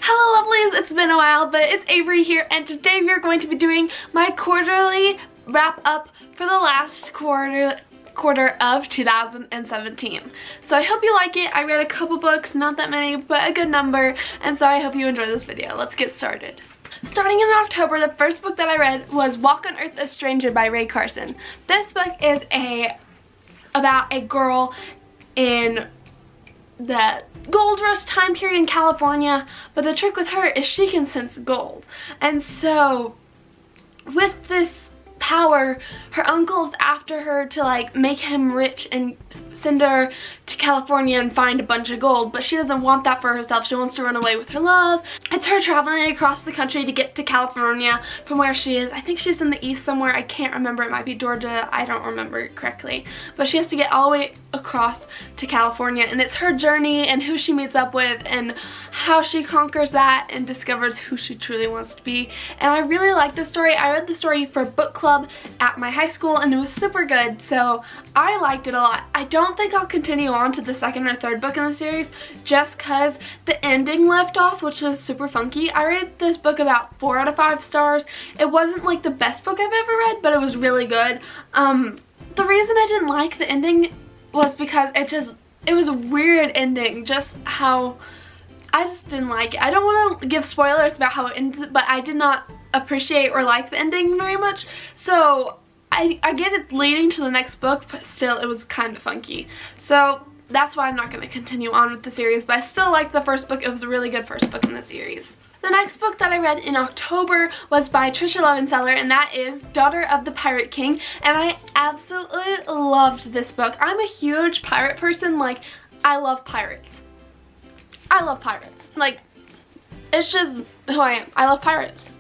Hello lovelies, it's been a while, but it's Avery here, and today we are going to be doing my quarterly wrap up for the last quarter of 2017. So I hope you like it. I read a couple books, not that many, but a good number, and so I hope you enjoy this video. Let's get started. Starting in October, the first book that I read was Walk on Earth a Stranger by Ray Carson. This book is about a girl in the gold rush time period in California, but the trick with her is she can sense gold. And so with this power, her uncle's after her to like make him rich and send her to California and find a bunch of gold, but she doesn't want that for herself. She wants to run away with her love. It's her traveling across the country to get to California from where she is. I think she's in the east somewhere. I can't remember. It might be Georgia. I don't remember it correctly. But she has to get all the way across to California, and it's her journey and who she meets up with and how she conquers that and discovers who she truly wants to be. And I really like this story. I read the story for book club at my high school and it was super good, so I liked it a lot. I don't think I'll continue on to the second or third book in the series just because the ending left off, which was super funky. I rated this book about 4 out of 5 stars. It wasn't like the best book I've ever read, but it was really good. The reason I didn't like the ending was because it was a weird ending, just how I just didn't like it. I don't want to give spoilers about how it ends, but I did not appreciate or like the ending very much. So I get it leading to the next book, but still it was kind of funky. So that's why I'm not going to continue on with the series, but I still like the first book. It was a really good first book in the series. The next book that I read in October was by Trisha Levenseller, and that is Daughter of the Pirate King, and I absolutely loved this book. I'm a huge pirate person. Like, I love pirates. I love pirates. Like, it's just who I am. I love pirates.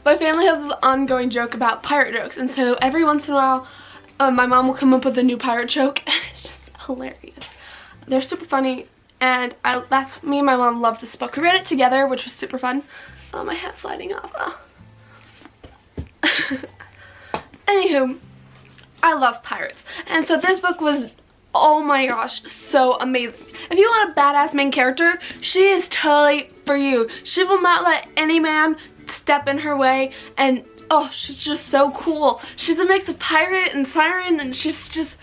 My family has this ongoing joke about pirate jokes, and so every once in a while my mom will come up with a new pirate joke, and it's just hilarious. They're super funny, and me and my mom love this book. We read it together, which was super fun. Oh, my hat's sliding off. Oh. Anywho, I love pirates, and so this book was, oh my gosh, so amazing. If you want a badass main character, she is totally for you. She will not let any man step in her way, and oh, she's just so cool. She's a mix of pirate and siren, and she's just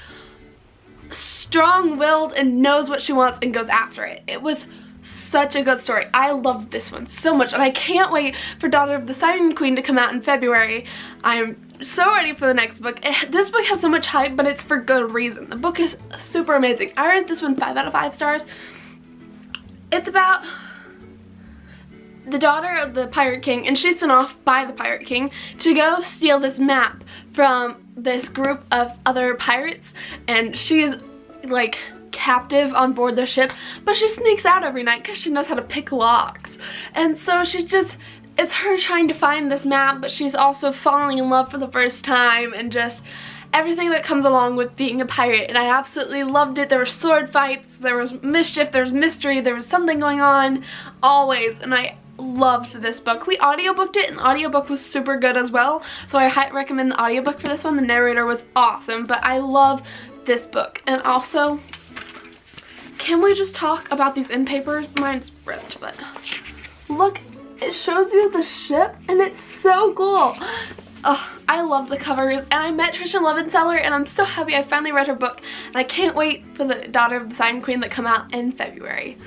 strong-willed and knows what she wants and goes after it. It was such a good story. I loved this one so much, and I can't wait for Daughter of the Siren Queen to come out in February. I'm so ready for the next book. This book has so much hype, but it's for good reason. The book is super amazing. I rated this one 5 out of 5 stars. It's about the daughter of the Pirate King, and she's sent off by the Pirate King to go steal this map from this group of other pirates, and she is like captive on board the ship, but she sneaks out every night because she knows how to pick locks. And so it's her trying to find this map, but she's also falling in love for the first time, and just everything that comes along with being a pirate. And I absolutely loved it. There were sword fights, there was mischief, there was mystery, there was something going on always, and I loved this book. We audiobooked it, and the audiobook was super good as well, so I highly recommend the audiobook for this one. The narrator was awesome, but I love this book. And also, can we just talk about these end papers? Mine's ripped, but look, it shows you the ship, and it's so cool. Oh, I love the covers, and I met Trisha Levenseller, and I'm so happy I finally read her book, and I can't wait for the Daughter of the Siren Queen that come out in February.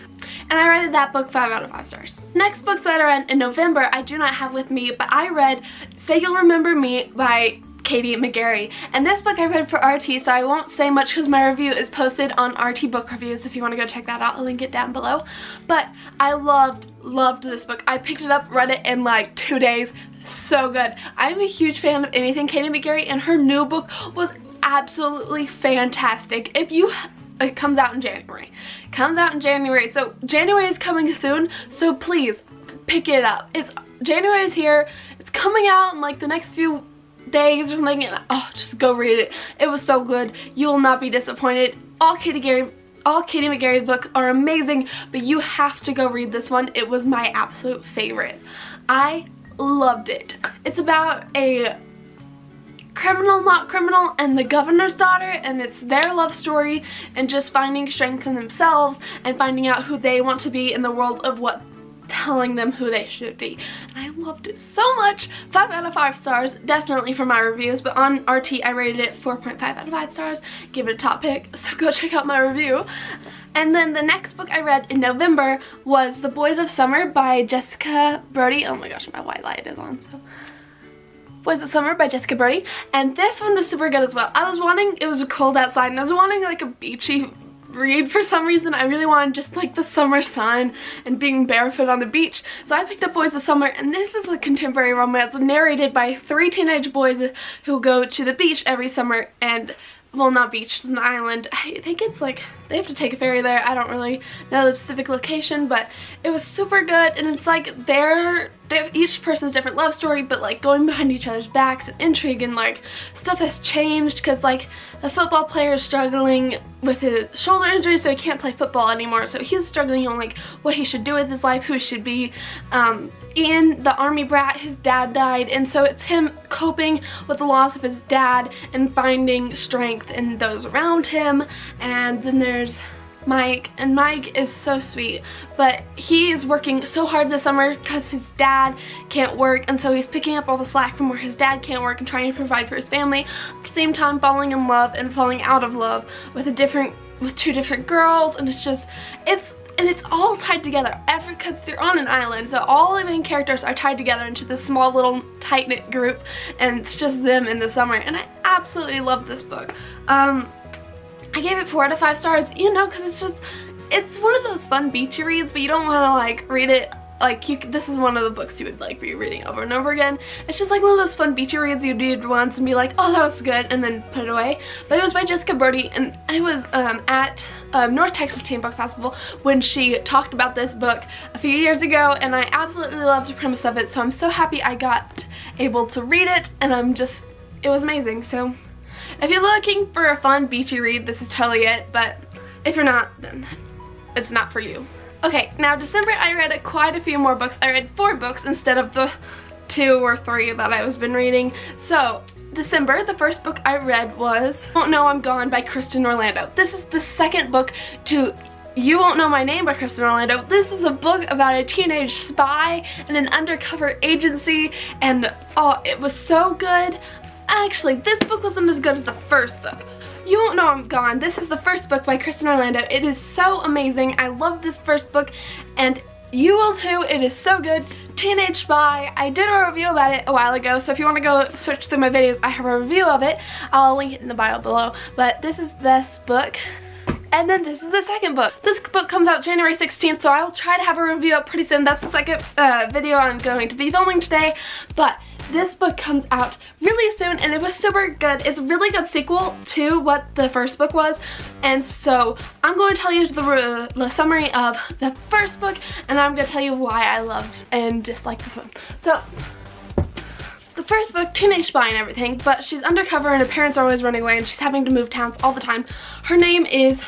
And I rated that book 5 out of 5 stars. Next books that I read in November, I do not have with me, but I read Say You'll Remember Me by Katie McGarry. And this book I read for RT, so I won't say much because my review is posted on RT Book Reviews if you want to go check that out. I'll link it down below. But I loved this book. I picked it up, read it in like 2 days. So good. I'm a huge fan of anything Katie McGarry, and her new book was absolutely fantastic. It comes out in January. It comes out in January. So January is coming soon, so please pick it up. January is here. It's coming out in like the next few days or something, and oh, just go read it. It was so good. You will not be disappointed. All Katie McGarry's books are amazing, but you have to go read this one. It was my absolute favorite. I loved it. It's about a criminal not criminal and the governor's daughter, and it's their love story and just finding strength in themselves and finding out who they want to be in the world of what telling them who they should be. And I loved it so much. 5 out of 5 stars, definitely for my reviews, but on RT I rated it 4.5 out of 5 stars. Give it a top pick, so go check out my review. And then the next book I read in November was The Boys of Summer by Jessica Brody. Oh my gosh, my white light is on, so. Boys of Summer by Jessica Brody. And this one was super good as well. It was cold outside and I was wanting like a beachy read for some reason. I really wanted just like the summer sun and being barefoot on the beach. So I picked up Boys of Summer, and this is a contemporary romance narrated by 3 teenage boys who go to the beach every summer, and well, not beach, it's an island. I think it's like they have to take a ferry there. I don't really know the specific location, but it was super good. And it's like each person's different love story, but like going behind each other's backs and intrigue, and like stuff has changed because like the football player is struggling with his shoulder injury, so he can't play football anymore. So he's struggling on like what he should do with his life, who he should be. Ian, the army brat, his dad died, and so it's him coping with the loss of his dad and finding strength in those around him. And then there's Mike, and Mike is so sweet, but he is working so hard this summer because his dad can't work, and so he's picking up all the slack from where his dad can't work and trying to provide for his family, at the same time falling in love and falling out of love with 2 different girls. And it's all tied together because they're on an island, so all the main characters are tied together into this small little tight-knit group, and it's just them in the summer. And I absolutely love this book. I gave it 4 out of 5 stars, you know, because it's one of those fun beachy reads, but you don't want to like read it like this is one of the books you would like be reading over and over again. It's just like one of those fun beachy reads you read once and be like, oh, that was good, and then put it away. But it was by Jessica Brody, and I was at North Texas Teen Book Festival when she talked about this book a few years ago, and I absolutely loved the premise of it, so I'm so happy I got able to read it, and it was amazing. So if you're looking for a fun beachy read, this is totally it, but if you're not, then it's not for you. Okay, now December I read quite a few more books. I read 4 books instead of the 2 or 3 that I was been reading. So December, the first book I read was Won't Know I'm Gone by Kristen Orlando. This is the second book to You Won't Know My Name by Kristen Orlando. This is a book about a teenage spy and an undercover agency, and oh, it was so good. Actually, this book wasn't as good as the first book. You Won't Know I'm Gone. This is the first book by Kristen Orlando. It is so amazing. I love this first book, and you will too. It is so good. Teenage Spy. I did a review about it a while ago, so if you want to go search through my videos, I have a review of it. I'll link it in the bio below. But this is this book. And then this is the second book. This book comes out January 16th, so I'll try to have a review up pretty soon. That's the second video I'm going to be filming today. But this book comes out really soon, and it was super good. It's a really good sequel to what the first book was. And so I'm going to tell you the summary of the first book, and I'm going to tell you why I loved and disliked this one. So the first book, teenage spy and everything, but she's undercover and her parents are always running away, and she's having to move towns all the time. Her name is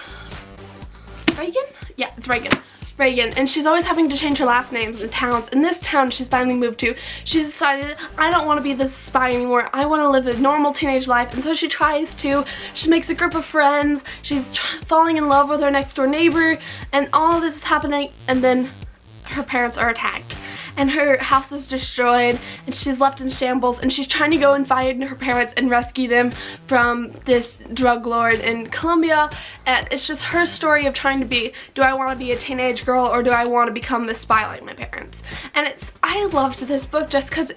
Reagan? Yeah, it's Reagan. And she's always having to change her last names and towns. In this town she's finally moved to, she's decided, I don't want to be this spy anymore. I want to live a normal teenage life. And so she tries to. She makes a group of friends. She's falling in love with her next door neighbor, and all of this is happening, and then her parents are attacked. And her house is destroyed, and she's left in shambles, and she's trying to go and find her parents and rescue them from this drug lord in Colombia. And it's just her story of trying to be, do I want to be a teenage girl, or do I want to become the spy like my parents? And I loved this book just because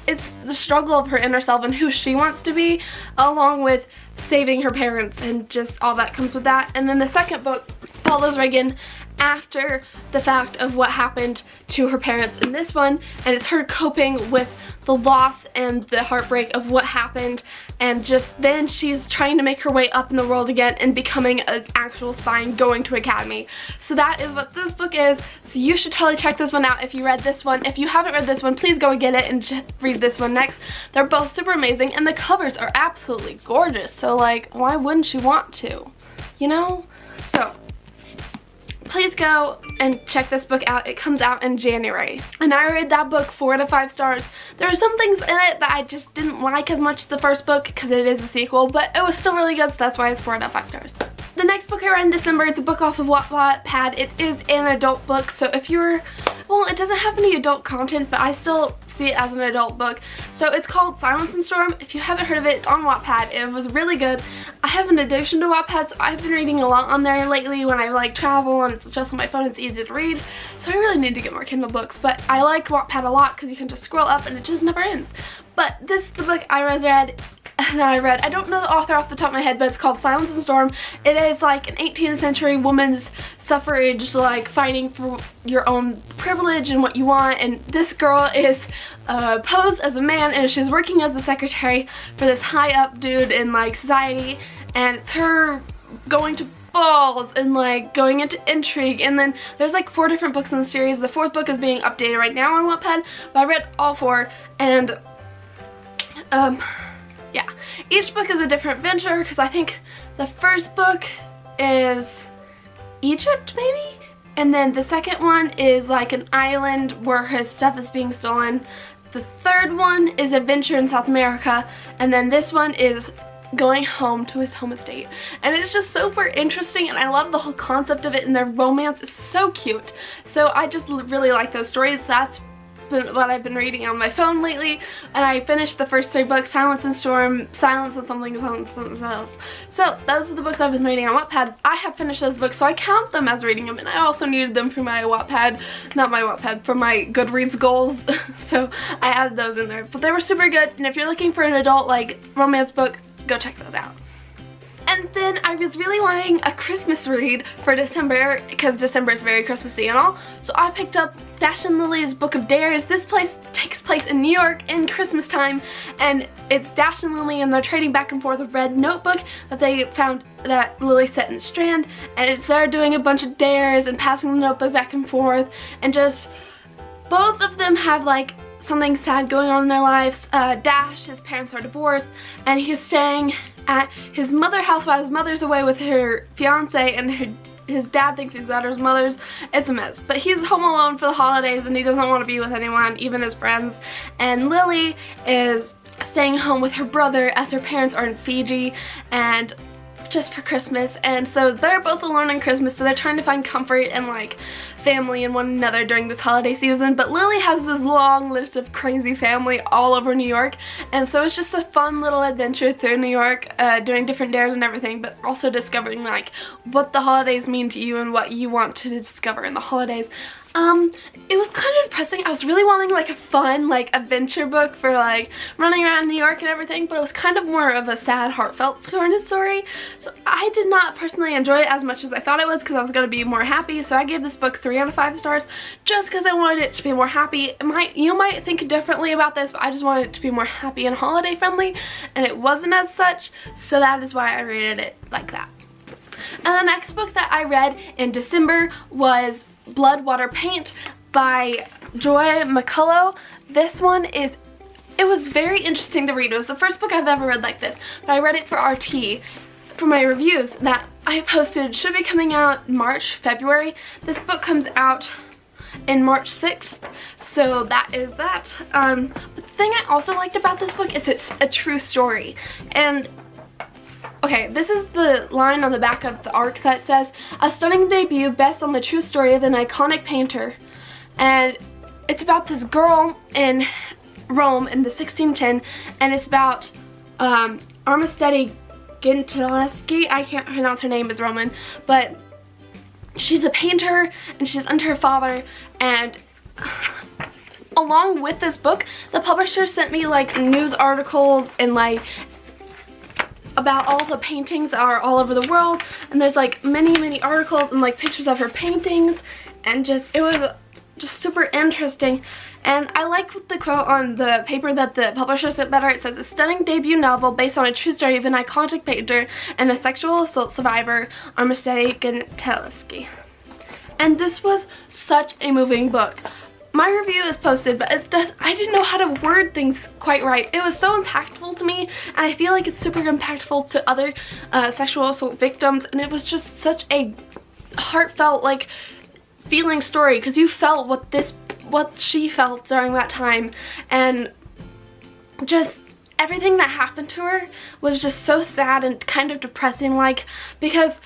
it's the struggle of her inner self and who she wants to be, along with saving her parents and just all that comes with that. And then the second book follows Reagan after the fact of what happened to her parents in this one, and it's her coping with the loss and the heartbreak of what happened, and just then she's trying to make her way up in the world again and becoming an actual spy and going to academy. So that is what this book is. So you should totally check this one out if you read this one. If you haven't read this one, please go and get it and just read this one next. They're both super amazing, and the covers are absolutely gorgeous, so like, why wouldn't you want to, you know? So please go and check this book out. It comes out in January. And I read that book 4 out of 5 stars. There are some things in it that I just didn't like as much as the first book because it is a sequel, but it was still really good, so that's why it's 4 out of 5 stars. The next book I read in December, it's a book off of Wattpad. It is an adult book, so if you're, well, it doesn't have any adult content, but I still see it as an adult book. So it's called Silence and Storm. If you haven't heard of it, it's on Wattpad. It was really good. I have an addiction to Wattpad, so I've been reading a lot on there lately when I like travel and it's just on my phone, it's easy to read. So I really need to get more Kindle books, but I like Wattpad a lot because you can just scroll up and it just never ends. But this is the book I read. I don't know the author off the top of my head, but it's called Silence and Storm. It is like an 18th century woman's suffrage, like fighting for your own privilege and what you want, and this girl is posed as a man and she's working as a secretary for this high up dude in like society, and it's her going to balls and like going into intrigue, and then there's like 4 different books in the series. The 4th book is being updated right now on Wattpad, but I read all 4, and yeah, each book is a different adventure because I think the first book is Egypt maybe, and then the second one is like an island where his stuff is being stolen. The third one is adventure in South America, and then this one is going home to his home estate, and it's just super interesting, and I love the whole concept of it, and their romance is so cute. So I just really like those stories. That's what I've been reading on my phone lately, and I finished the first 3 books, Silence and Storm, Silence and something else. So those are the books I've been reading on Wattpad. I have finished those books, so I count them as reading them, and I also needed them for my Wattpad, not my Wattpad, for my Goodreads goals. So I added those in there, but they were super good, and if you're looking for an adult like romance book, go check those out. And then I was really wanting a Christmas read for December because December is very Christmassy and all. So I picked up Dash and Lily's Book of Dares. This takes place in New York in Christmas time, and it's Dash and Lily, and they're trading back and forth a red notebook that they found that Lily set in Strand, and it's there doing a bunch of dares and passing the notebook back and forth, and just both of them have like something sad going on in their lives. Dash, his parents are divorced, and he's staying at his mother's house while his mother's away with her fiance, and his dad thinks he's at his mother's. It's a mess. But he's home alone for the holidays, and he doesn't want to be with anyone, even his friends. And Lily is staying home with her brother as her parents are in Fiji, and just for Christmas, and so they're both alone on Christmas, so they're trying to find comfort and like family in one another during this holiday season. But Lily has this long list of crazy family all over New York, and so it's just a fun little adventure through New York, doing different dares and everything, but also discovering like what the holidays mean to you and what you want to discover in the holidays. It was kind of depressing. I was really wanting like a fun like adventure book for like running around New York and everything, but it was kind of more of a sad, heartfelt kind of story. So I did not personally enjoy it as much as I thought it was because I was going to be more happy. So I gave this book 3 out of 5 stars just because I wanted it to be more happy. You might think differently about this, but I just wanted it to be more happy and holiday friendly, and it wasn't as such, so that is why I rated it like that. And the next book that I read in December was Blood, Water, Paint by Joy McCullough. This one it was very interesting to read. It was the first book I've ever read like this, but I read it for RT, for my reviews that I posted. Should be coming out March, February. This book comes out in March 6th, so that is that. But the thing I also liked about this book is it's a true story, and okay, this is the line on the back of the arc that says, "A stunning debut based on the true story of an iconic painter." And it's about this girl in Rome in the 1610, and it's about Armistead Gentileschi. I can't pronounce her name, is Roman, but she's a painter and she's under her father. And along with this book, the publisher sent me like news articles and like about all the paintings that are all over the world, and there's like many articles and like pictures of her paintings, and just it was just super interesting. And I like the quote on the paper that the publisher sent better. It says, "A stunning debut novel based on a true story of an iconic painter and a sexual assault survivor, Armistead Gentileschi." And this was such a moving book. My review is posted, but I didn't know how to word things quite right. It was so impactful to me, and I feel like it's super impactful to other sexual assault victims, and it was just such a heartfelt, like, feeling story, because you felt what she felt during that time, and just everything that happened to her was just so sad and kind of depressing, like, because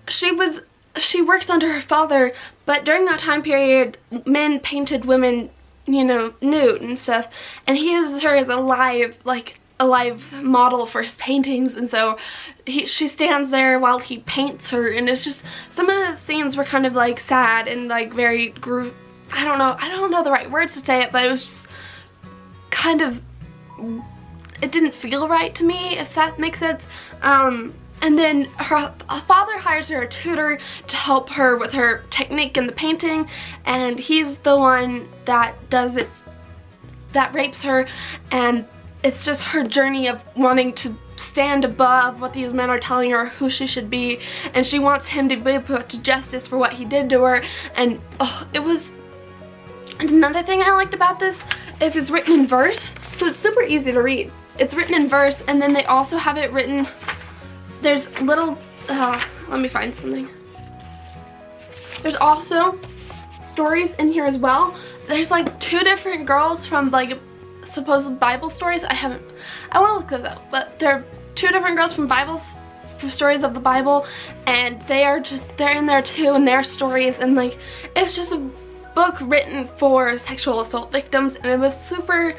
she works under her father, but during that time period men painted women, you know, nude and stuff, and he uses her as a live model for his paintings, and so she stands there while he paints her, and it's just, some of the scenes were kind of like sad and like very I don't know the right words to say it, but it was just kind of, it didn't feel right to me, if that makes sense. And then her father hires her a tutor to help her with her technique in the painting, and he's the one that does it, that rapes her, and it's just her journey of wanting to stand above what these men are telling her who she should be, and she wants him to be put to justice for what he did to her. And it was, and another thing I liked about this is it's written in verse, so it's super easy to read. It's written in verse, and then they also have it written, there's little, let me find something. There's also stories in here as well. There's like 2 different girls from like supposed Bible stories. I want to look this up, but they're 2 different girls from stories of the Bible, and they're in there too, and their stories, and like, it's just a book written for sexual assault victims, and it was super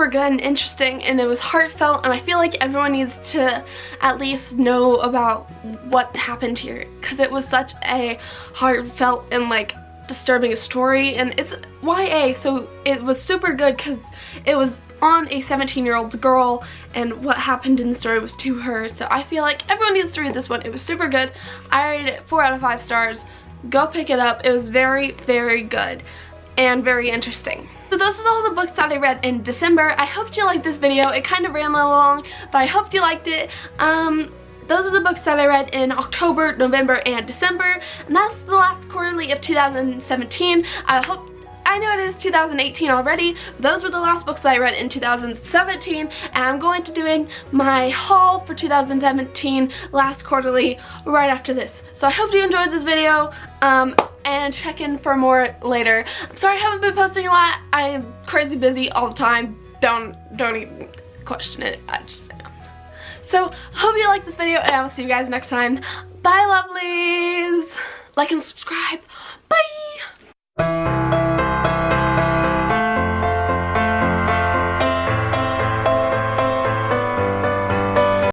good and interesting, and it was heartfelt, and I feel like everyone needs to at least know about what happened here, because it was such a heartfelt and like disturbing story, and it's YA, so it was super good because it was on a 17-year-old girl, and what happened in the story was to her. So I feel like everyone needs to read this one. It was super good. I rated it 4 out of 5 stars. Go pick it up. It was very good and very interesting. So those are all the books that I read in December. I hoped you liked this video. It kind of ran a little long, but I hoped you liked it. Those are the books that I read in October, November, and December, and that's the last quarterly of 2017. I know it is 2018 already. Those were the last books that I read in 2017, and I'm going to doing my haul for 2017 last quarterly right after this. So I hope you enjoyed this video, and check in for more later. I'm sorry I haven't been posting a lot. I am crazy busy all the time. Don't even question it. I just am. So hope you liked this video, and I will see you guys next time. Bye, lovelies. Like and subscribe. Bye.